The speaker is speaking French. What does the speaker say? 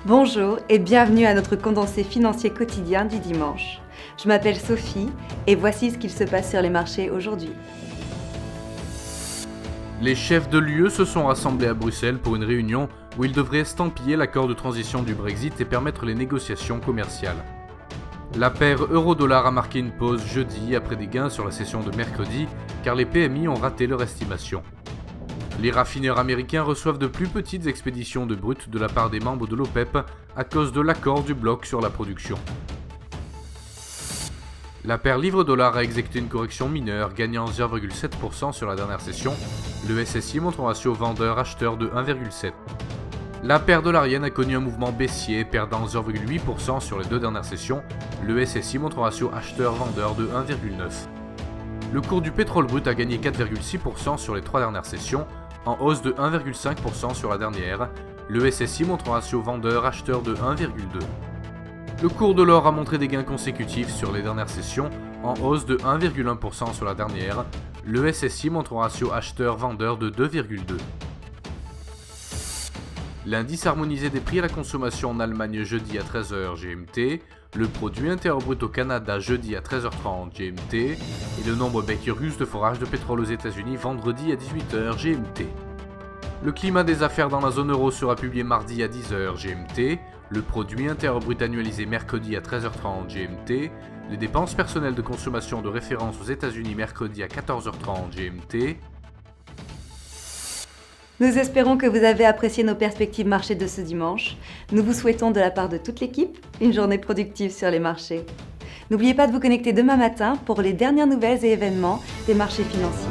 Bonjour et bienvenue à notre condensé financier quotidien du dimanche. Je m'appelle Sophie et voici ce qu'il se passe sur les marchés aujourd'hui. Les chefs de l'UE se sont rassemblés à Bruxelles pour une réunion où ils devraient estampiller l'accord de transition du Brexit et permettre les négociations commerciales. La paire euro-dollar a marqué une pause jeudi après des gains sur la session de mercredi car les PMI ont raté leur estimation. Les raffineurs américains reçoivent de plus petites expéditions de brut de la part des membres de l'OPEP à cause de l'accord du bloc sur la production. La paire livre-dollar a exécuté une correction mineure, gagnant 0,7% sur la dernière session. Le SSI montre un ratio vendeur-acheteur de 1,7. La paire dollarienne a connu un mouvement baissier, perdant 0,8% sur les deux dernières sessions. Le SSI montre un ratio acheteur-vendeur de 1,9. Le cours du pétrole brut a gagné 4,6% sur les trois dernières sessions, en hausse de 1,5% sur la dernière. Le SSI montre un ratio vendeur-acheteur de 1,2. Le cours de l'or a montré des gains consécutifs sur les dernières sessions, en hausse de 1,1% sur la dernière. Le SSI montre un ratio acheteur-vendeur de 2,2. L'indice harmonisé des prix à la consommation en Allemagne jeudi à 13h GMT, le produit intérieur brut au Canada jeudi à 13h30 GMT et le nombre Baker-Hughes de forage de pétrole aux États-Unis vendredi à 18h GMT. Le climat des affaires dans la zone euro sera publié mardi à 10h GMT, le produit intérieur brut annualisé mercredi à 13h30 GMT, les dépenses personnelles de consommation de référence aux États-Unis mercredi à 14h30 GMT. Nous espérons que vous avez apprécié nos perspectives marché de ce dimanche. Nous vous souhaitons de la part de toute l'équipe une journée productive sur les marchés. N'oubliez pas de vous connecter demain matin pour les dernières nouvelles et événements des marchés financiers.